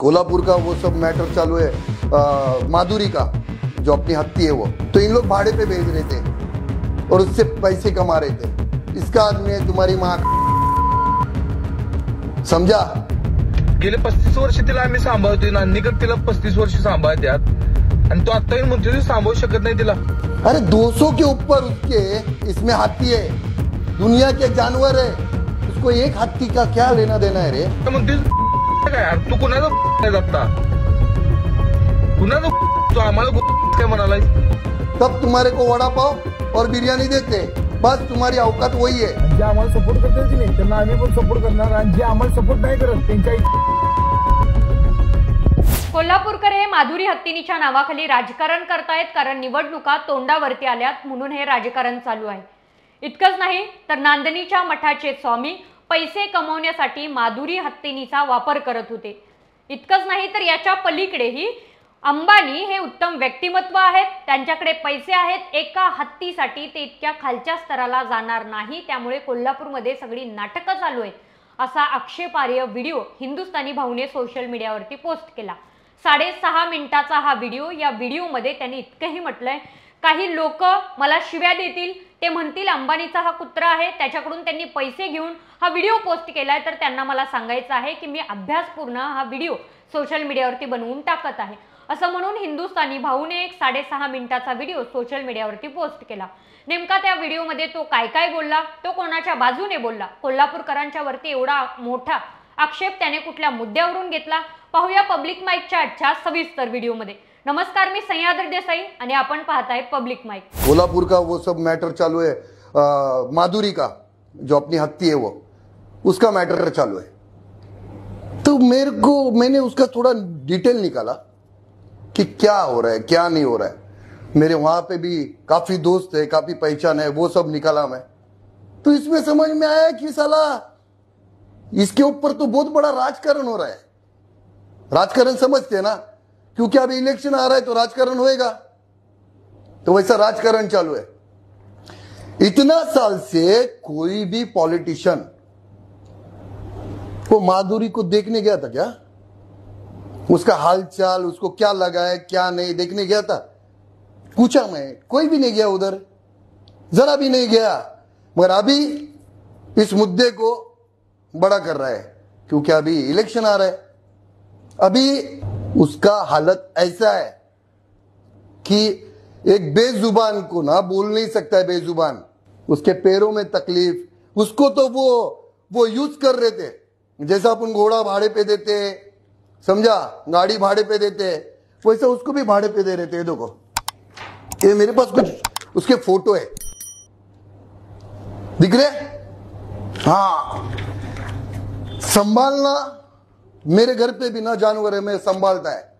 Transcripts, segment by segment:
कोल्हापुर का वो सब मैटर चालू है, माधुरी का जो अपनी हत्ती है वो, तो इन लोग भाड़े पे भेज रहे थे और उससे पैसे कमा रहे थे। इसका आदमी है तुम्हारी माँ, समझा? गेले 35 वर्ष तिला आम्ही सांभाळतोय ना, निकट तिला 35 वर्ष सांभाळत्यात आणि तो आता येऊन म्हणतोय सांभाळू शकत नाही तिला। अरे 200 के ऊपर उसके इसमें हाथी है, दुनिया के जानवर है, उसको एक हाथी का क्या लेना देना है रे? काय यार तू कुणाचा जाता, कुणाचा तू आम्हाला काय म्हणालाय? तब तुम्हारे को वड़ा पाव और बिरयानी देते, बस तुम्हारी औकात वही है। जे आम्हाला सपोर्ट करतात की नाही त्यांना आम्ही पण सपोर्ट करणार, आणि जे आम्हाला सपोर्ट नाही करत त्यांच्या। कोल्हापूरकर हे माधुरी हत्तीनीच्या नावाखाली राजकारण करतायत, कारण निवडणुका तोंडावरती आल्यात म्हणून हे राजकारण चालू आहे। इतकंच नाही तर नांदणीच्या मठाचे स्वामी पैसे कमवण्यासाठी माधुरी हत्तीनीचा वापर करत होते। इतकंच नाही तर याच्या पलीकडेही अंबानी हे उत्तम व्यक्तिमत्व आहेत, त्यांच्याकडे पैसे आहेत, एका हत्तीसाठी ते इतक्या खालच्या स्तराला जाणार नाही, त्यामुळे कोल्हापूरमध्ये सगळी नाटकं चालू आहेत असा आक्षेपार्ह व्हिडिओ हिंदुस्थानी भाऊने सोशल मीडियावरती पोस्ट केला। 6.5 मिनिटाचा हा व्हिडिओ, या व्हिडिओमध्ये त्यांनी इतकंही म्हटलंय, काही लोक मला शिव्या देतील, ते म्हणतील अंबानीचा हा कुत्रा आहे, त्याच्याकडून त्यांनी पैसे घेऊन हा व्हिडिओ पोस्ट केलाय, तर त्यांना मला सांगायचं आहे की मी अभ्यासपूर्ण हा व्हिडिओ सोशल मीडियावरती बनवून टाकत आहे, असं म्हणून हिंदुस्थानी भाऊने एक 6.5 मिनिटाचा व्हिडिओ सोशल मीडियावरती पोस्ट केला। नेमका त्या व्हिडिओमध्ये तो काय काय बोलला, तो कोणाच्या बाजूने बोलला, कोल्हापूरकरांच्या वरती एवढा मोठा आक्षेप त्याने कुठल्या मुद्द्यावरून घेतला, पाहूया पब्लिक माईकच्या आजच्या सविस्तर व्हिडिओमध्ये। नमस्कार, मी सह्याद्री देसाई आणि आपण पाहताय पब्लिक माइक। कोल्हापुर का वो सब मैटर चालू है, माधुरी का जो अपनी हत्ती है वो, उसका मैटर चालू है। तो मैंने उसका थोड़ा डिटेल निकाला कि क्या हो रहा है क्या नहीं हो रहा है। मेरे वहां पे भी काफी दोस्त है, काफी पहचान है, वो सब निकाला मैं। तो इसमें समझ में आया कि साला इसके ऊपर तो बहुत बड़ा राजकारण हो रहा है। राजकारण समझते हैं ना, क्योंकि अभी इलेक्शन आ रहा है तो राजकारण होएगा, तो वैसा राजकारण चालू है। इतना साल से कोई भी पॉलिटिशियन वो माधुरी को देखने गया था क्या? उसका हालचाल, उसको क्या लगा है क्या नहीं देखने गया था? पूछा मैं, कोई भी नहीं गया उधर, जरा भी नहीं गया। मगर अभी इस मुद्दे को बड़ा कर रहा है क्योंकि अभी इलेक्शन आ रहा है। अभी उसका हालत ऐसा है कि एक बेजुबान को ना बोल नहीं सकता है, बेजुबान, उसके पैरों में तकलीफ, उसको तो वो यूज कर रहे थे, जैसा अपन घोड़ा भाड़े पे देते, समझा, गाड़ी भाड़े पे देते, वैसा उसको भी भाड़े पे दे रहे थे। देखो ये मेरे पास कुछ उसके फोटो है, दिख रहे? हाँ, संभालना, मेरे घर पे भी ना जानवर है, मैं संभालता है,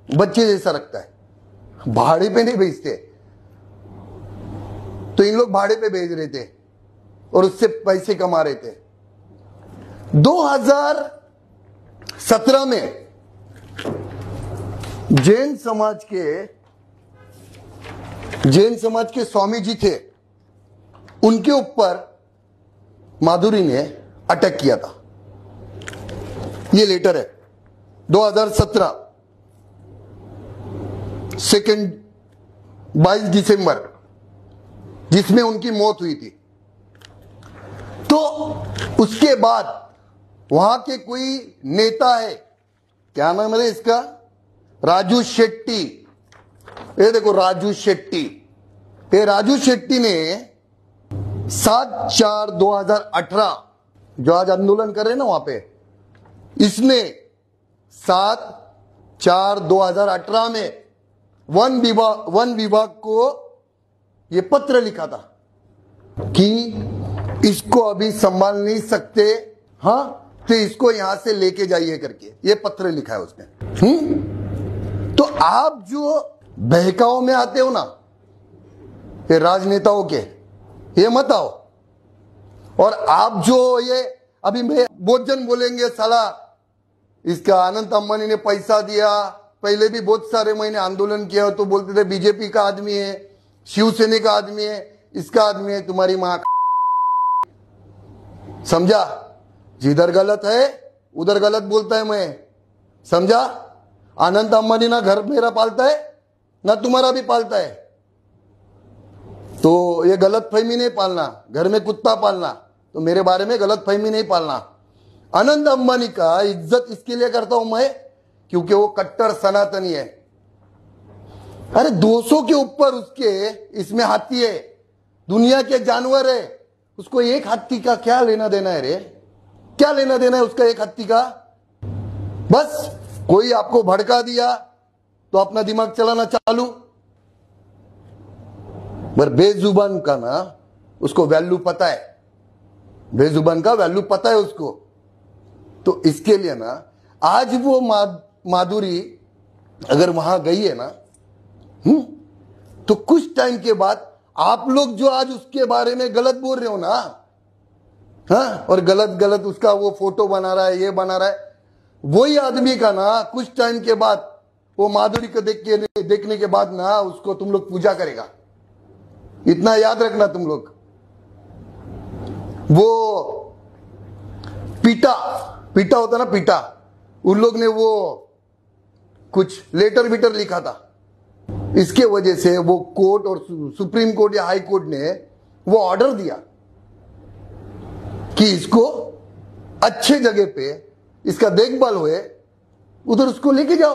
बच्चे जैसा रखता है, भाड़े पे नहीं भेजते। तो इन लोग भाड़े पे भेज रहे थे और उससे पैसे कमा रहे थे। 2017 में जैन समाज के स्वामी जी थे, उनके ऊपर माधुरी ने अटैक किया था। ये लेटर है 2017 22 दिसंबर, जिसमें उनकी मौत हुई थी। तो उसके बाद वहां के कोई नेता है, क्या नाम है इसका, राजू शेट्टी। ये देखो राजू शेट्टी, ये राजू शेट्टी ने 7/4/2018 जो आज आंदोलन कर रहे हैं ना वहां पे, इसने 7/4/2018 में वन विभाग को ये पत्र लिखा था कि इसको अभी संभाल नहीं सकते, हाँ, तो इसको यहां से लेके जाइए करके ये पत्र लिखा है उसने। तो आप जो बहकाओं में आते हो ना, ये राजनेताओं के, ये मत आओ। और आप जो ये अभी मैं बहुत जन बोलेंगे साला इसका अनंत अंबानी ने पैसा दिया, पहले भी बहुत सारे महीने आंदोलन किया तो बोलते थे बीजेपी का आदमी है, शिवसेना का आदमी है, इसका आदमी है, तुम्हारी मां। समझा? जिधर गलत है उधर गलत बोलता है मैं, समझा? अनंत अंबानी ना घर मेरा पालता है ना तुम्हारा भी पालता है, तो ये गलत फहमी नहीं पालना। घर में कुत्ता पालना तो मेरे बारे में गलत फहमी नहीं पालना। अनंत अंबानी का इज्जत इसके लिए करता हूं मैं क्योंकि वो कट्टर सनातनी है। अरे 200 के ऊपर उसके इसमें हाथी है, दुनिया के जानवर है, उसको एक हाथी का क्या लेना देना है रे? क्या लेना देना है उसका एक हाथी का? बस कोई आपको भड़का दिया तो अपना दिमाग चलाना चालू। पर बेजुबान का ना उसको वैल्यू पता है, बेजुबान का वैल्यू पता है उसको। तो इसके लिए ना आज वो माधुरी अगर वहां गई है ना, तो कुछ टाइम के बाद आप लोग जो आज उसके बारे में गलत बोल रहे हो ना, हाँ, और गलत गलत उसका वो फोटो बना रहा है, ये बना रहा है, वही आदमी का ना कुछ टाइम के बाद वो माधुरी को देखने के बाद ना उसको तुम लोग पूजा करेगा। इतना याद रखना तुम लोग। वो पीटा होता ना, पीटा, उन लोग ने वो कुछ लेटर विटर लिखा था, इसके वजह से वो कोर्ट और सुप्रीम कोर्ट या हाई कोर्ट ने वो ऑर्डर दिया कि इसको अच्छे जगह पे इसका देखभाल होए, उधर उसको लेके जाओ।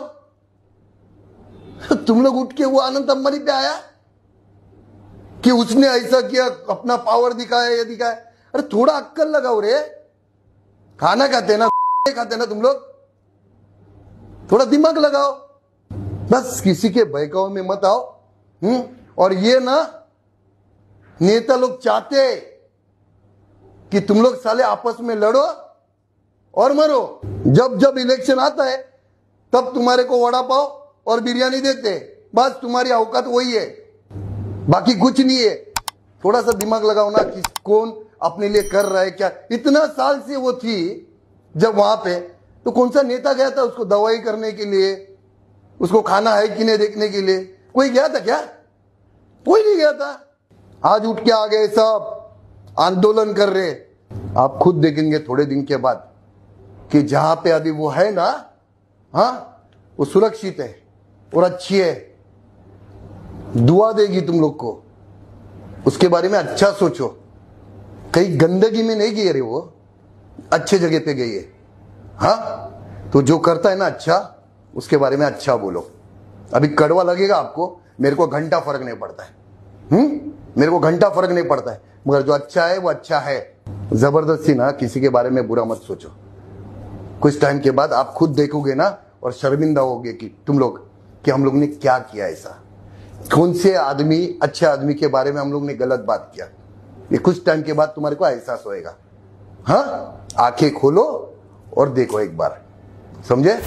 तुम लोग उठ के वो अनंत अंबानी पे आया कि उसने ऐसा किया, अपना पावर दिखाया, ये दिखाया। अरे थोड़ा अक्कल लगाओ रे, खाना खाते ना खाते ना तुम लोग, थोड़ा दिमाग लगाओ। बस किसी के बहकावे में मत आओ। और ये ना नेता लोग चाहते कि तुम लोग साले आपस में लड़ो और मरो। जब जब इलेक्शन आता है तब तुम्हारे को वड़ा पाव और बिरयानी देते, बस तुम्हारी औकात वही है, बाकी कुछ नहीं है। थोड़ा सा दिमाग लगाओ ना कि कौन अपने लिए कर रहा है क्या। इतना साल से वो थी जब वहां पे, तो कौन सा नेता गया था उसको दवाई करने के लिए, उसको खाना है कि नहीं देखने के लिए? कोई गया था क्या? कोई नहीं गया था। आज उठ के आ गए सब आंदोलन कर रहे। आप खुद देखेंगे थोड़े दिन के बाद कि जहां पे अभी वो है ना, हाँ, वो सुरक्षित है और अच्छी है, दुआ देगी तुम लोग को। उसके बारे में अच्छा सोचो, कहीं गंदगी में नहीं गई रे, वो अच्छे जगह पे गई है। हाँ, तो जो करता है ना अच्छा, उसके बारे में अच्छा बोलो। अभी कड़वा लगेगा आपको, मेरे को घंटा फर्क नहीं पड़ता है। मेरे को घंटा फर्क नहीं पड़ता है, मगर जो अच्छा है वो अच्छा है। जबरदस्ती ना किसी के बारे में बुरा मत सोचो। कुछ टाइम के बाद आप खुद देखोगे ना और शर्मिंदा होगे कि तुम लोग, कि हम लोग ने क्या किया, ऐसा कौन से आदमी, अच्छे आदमी के बारे में हम लोग ने गलत बात किया। ये कुछ टाइम के बाद तुम्हारे को एहसास होएगा। हाँ, आंखें खोलो और देखो एक बार, समझे?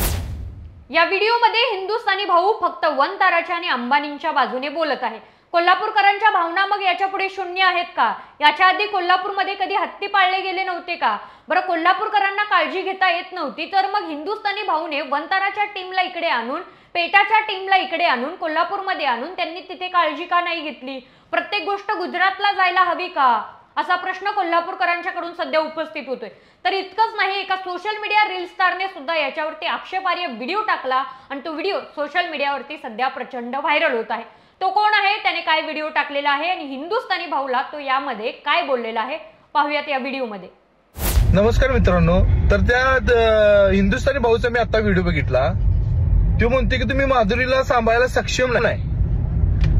या व्हिडिओमध्ये हिंदुस्थानी भाऊ फक्त वनताराच्या आणि अंबानींच्या बाजूने बोलत आहे। कोल्हापूरकरांच्या भावना मग याच्या पुढे शून्य आहेत का? याच्या आधी कोल्हापूरमध्ये कधी हत्ती पाळले गेले नव्हते का? बरं, कोल्हापूरकरांना काळजी घेता येत नव्हती तर मग हिंदुस्थानी भाऊने वनताराच्या टीमला इकडे आणून, पेटाच्या टीमला इकडे आणून, कोल्हापूरमध्ये आणून त्यांनी तिथे काळजी का नाही घेतली? प्रत्येक गोष्ट गुजरातला जायला हवी का? असा प्रश्न कोल्हापूरकरांच्याकडून सध्या उपस्थित होतोय। तर इतकंच नाही, एका सोशल मीडिया रील स्टारने सुद्धा याच्यावरती आक्षेपार्ह व्हिडिओ टाकला आणि तो व्हिडिओ सोशल मीडियावरती सध्या प्रचंड व्हायरल होत आहे। तो कोण आहे, त्याने काय व्हिडिओ टाकलेला आहे आणि हिंदुस्थानी भाऊला तो यामध्ये काय बोललेला आहे, पाहूयात या व्हिडिओमध्ये। नमस्कार मित्रांनो, तर त्या हिंदुस्थानी भाऊचा मी आता व्हिडिओ बघितला। तो म्हणते की तुम्ही माधुरीला सांभाळायला सक्षम नाही।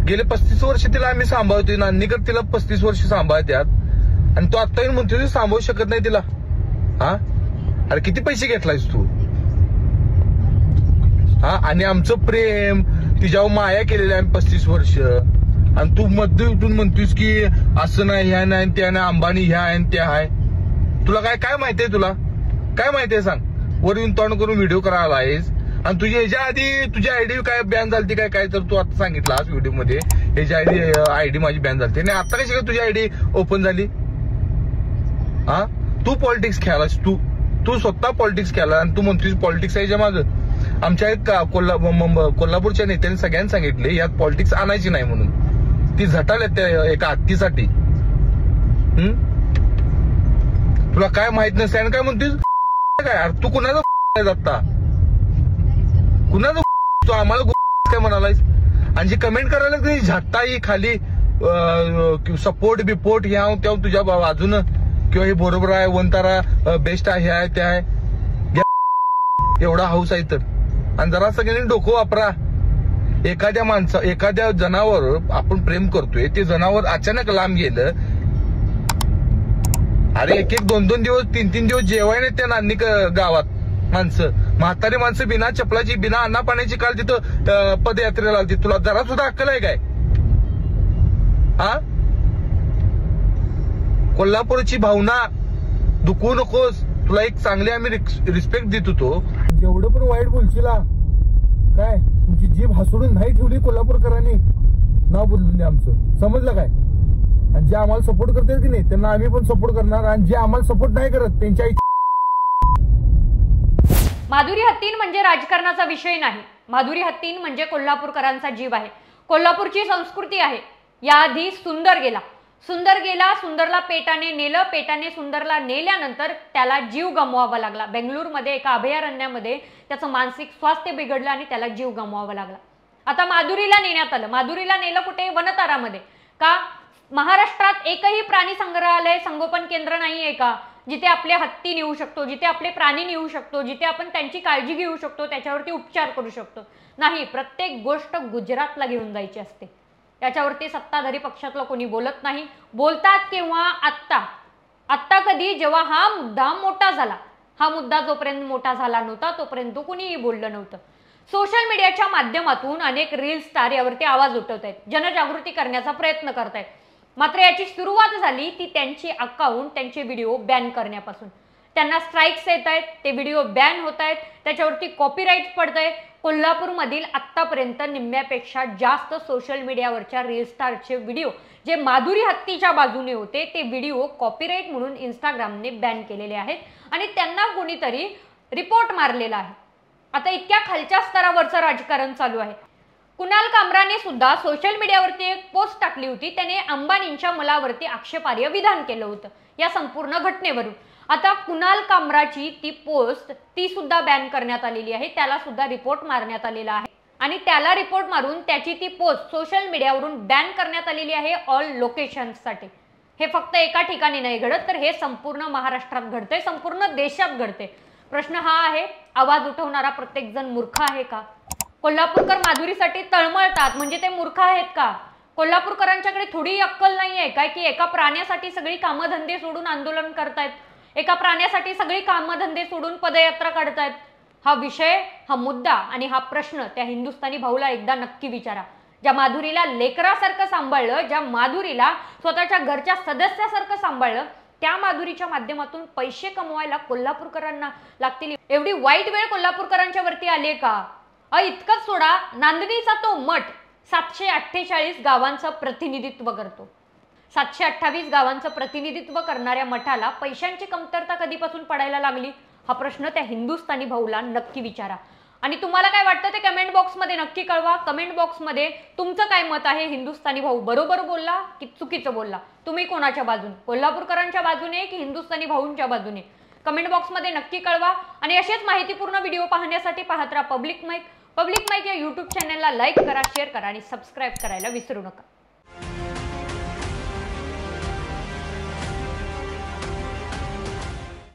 गेले 35 वर्ष तिला आम्ही सांभाळतोय, नान्नीकर तिला 35 वर्ष सांभाळतात आणि तो आता येऊन म्हणतोय सांभाळू शकत नाही तिला। हा, अरे किती पैसे घेतलायस तू? हा, आणि आमचं प्रेम, तिच्यावर माया केलेली आहे 35 वर्ष, आणि तू मध्ये उठून म्हणतोस की असं नाही, ह्या नाही, त्या नाही, अंबानी ह्या आहे त्या आहे। तुला काय माहितीये? तुला काय माहितीये सांग? वर येऊन तोंड करून व्हिडिओ करायला आहेस आणि तुझी ह्याच्या आधी तुझी आयडी काय बॅन झाली काय काय, तर तू आता सांगितलास व्हिडिओ मध्ये ह्याची आयडी माझी बॅन झाली आणि आता कशी काय तुझी आयडी ओपन झाली? हा, तू पॉलिटिक्स खेळालास, तू स्वतः पॉलिटिक्स खेळला आणि तू म्हणतोस पॉलिटिक्स आहे मागं। आमच्या कोल्हापूरच्या नेत्यांनी सगळ्यांनी सांगितले यात पॉलिटिक्स आणायची नाही म्हणून। ती झटाल त्या एका हत्तीसाठी। तुला काय माहित नसते आणि काय म्हणतोस काय? तू कुणाचा आता? कुणाचं तू आम्हाला काय म्हणालायस? आणि जे कमेंट करायला की झट्टाई खाली सपोर्ट बिपोर्ट ह्या त्या तुझ्या बाजूनं किंवा हे बरोबर आहे वंतारा बेस्ट आहे हे आहे ते आहे एवढा हाऊस आहे तर. आणि जरा सगळ्यांनी डोकं वापरा. एखाद्या जनावर आपण प्रेम करतोय ते जनावर अचानक लांब गेलं. अरे एक 2-2 दिवस 3-3 दिवस जेवाय नाही त्या नांदी गावात माणसं, म्हातारी माणसं बिना चपलाची बिना अन्ना पाण्याची काल तिथं पदयात्रेला आलती. तुला जरा सुद्धा अक्कल आहे काय? हा कोल्हापूरची भावना दुखवू नकोस. तुला एक चांगली आम्ही रिस्पेक्ट देत होतो. जेवढं पण वाईट बोलशीला काय तुमची जीभ हसडून नाही ठेवली कोल्हापूरकरांनी नाव बदलून द्या आमचं, समजलं काय? आणि जे आम्हाला सपोर्ट करतात की नाही त्यांना आम्ही पण सपोर्ट करणार, आणि जे आम्हाला सपोर्ट नाही करत त्यांच्या. माधुरी हत्तीन म्हणजे राजकारणाचा विषय नाही. माधुरी हत्तीन म्हणजे कोल्हापूरकरांचा जीव आहे, कोल्हापूरची संस्कृती आहे. याआधी सुंदरला सुंदरला पेटाने नेलं, पेटाने सुंदरला नेल्यानंतर त्याला जीव गमवावा लागला. बेंगळुरूमध्ये एका अभयारण्यामध्ये त्याचं मानसिक स्वास्थ्य बिघडलं आणि त्याला जीव गमवावा लागला. आता माधुरीला नेण्यात आलं. माधुरीला नेलं कुठे? वनतारामध्ये. का? महाराष्ट्रात एकही प्राणी संग्रहालय संगोपन केंद्र नाहीये का जिथे आपले हत्ती नेऊ शकतो, जिथे आपले प्राणी नेऊ शकतो, जिथे आपण त्यांची काळजी घेऊ शकतो, त्याच्यावरती उपचार करू शकतो? नाही. प्रत्येक गोष्ट गुजरातला घेऊन जायची असते. त्याच्यावरती सत्ताधारी पक्षातलं कोणी बोलत नाही. बोलतात केव्हा? आत्ता कधी? जेव्हा हा मुद्दा मोठा झाला. हा मुद्दा जोपर्यंत मोठा झाला नव्हता तोपर्यंत कोणीही बोललं नव्हतं. सोशल मीडियाच्या माध्यमातून अनेक रील स्टार यावरती आवाज उठवत आहेत, जनजागृती करण्याचा प्रयत्न करतायत. मात्र याची सुरुवात झाली ती त्यांची अकाउंट, त्यांचे व्हिडिओ बॅन करण्यापासून. त्यांना स्ट्राईक्स येत आहेत, ते व्हिडिओ बॅन होत आहेत, त्याच्यावरती कॉपीराईट पडतंय. कोल्हापूरमधील आत्तापर्यंत निम्म्यापेक्षा जास्त सोशल मीडियावरच्या रील स्टारचे व्हिडिओ जे माधुरी हत्तीच्या बाजूने होते ते व्हिडिओ कॉपीराईट म्हणून इंस्टाग्रामने बॅन केलेले आहेत आणि त्यांना कोणीतरी रिपोर्ट मारलेला आहे. आता इतक्या खालच्या स्तरावरचं राजकारण चालू आहे. कुणाल कामराने सुद्धा सोशल मीडियावरती एक पोस्ट टाकली होती. त्याने अंबानींच्या मुलावरती आक्षेपार्ह विधान केलं होतं या संपूर्ण घटनेवरून. आता कुणाल कामराची ती पोस्ट ती सुद्धा बॅन करण्यात आलेली आहे. त्याला सुद्धा रिपोर्ट मारण्यात आलेला आहे आणि त्याला रिपोर्ट मारून त्याची ती पोस्ट सोशल मीडियावरून बॅन करण्यात आलेली आहे ऑल लोकेशन्ससाठी. हे फक्त एका ठिकाणी नाही घडत, तर हे संपूर्ण महाराष्ट्रात घडते, संपूर्ण देशात घडते. प्रश्न हा आहे, आवाज उठवणारा प्रत्येक जण मूर्ख आहे का? कोल्हापूरकर माधुरीसाठी तळमळतात म्हणजे ते मूर्ख आहेत का? कोल्हापूरकरांच्याकडे थोडी अक्कल नाही आहे काय की एका प्राण्यासाठी सगळी कामधंदे सोडून आंदोलन करतायत, एका प्राण्यासाठी सगळी कामधंदे सोडून पदयात्रा काढतायत? हा विषय, हा मुद्दा आणि हा प्रश्न त्या हिंदुस्थानी भाऊला एकदा नक्की विचारा. ज्या माधुरीला लेकरासारखं सांभाळलं, ज्या माधुरीला स्वतःच्या घरच्या सदस्यासारखं सांभाळलं, त्या माधुरीच्या माध्यमातून पैसे कमवायला कोल्हापूरकरांना लागतील एवढी वाईट वेळ कोल्हापूरकरांच्या वरती आली का? इतकंच सोडा, नांदणीचा तो मठ 748 गावांचं प्रतिनिधित्व करतो. 728 गावांचं प्रतिनिधित्व करणाऱ्या मठाला पैशांची कमतरता कधीपासून पडायला लागली? हा प्रश्न त्या हिंदुस्थानी भाऊला नक्की विचारा. आणि तुम्हाला काय वाटतं ते कमेंट बॉक्समध्ये नक्की कळवा. कमेंट बॉक्समध्ये तुमचं काय मत आहे? हिंदुस्थानी भाऊ बरोबर बोलला की चुकीचं बोलला? तुम्ही कोणाच्या बाजूने, कोल्हापूरकरांच्या बाजूने की हिंदुस्थानी भाऊंच्या बाजूने? कमेंट बॉक्समध्ये नक्की कळवा. आणि असेच माहितीपूर्ण व्हिडिओ पाहण्यासाठी पाहत राहा पब्लिक माईक. पब्लिक माईक या यूट्यूब चॅनलला लाईक करा, शेअर करा आणि सबस्क्राईब करायला विसरू नका.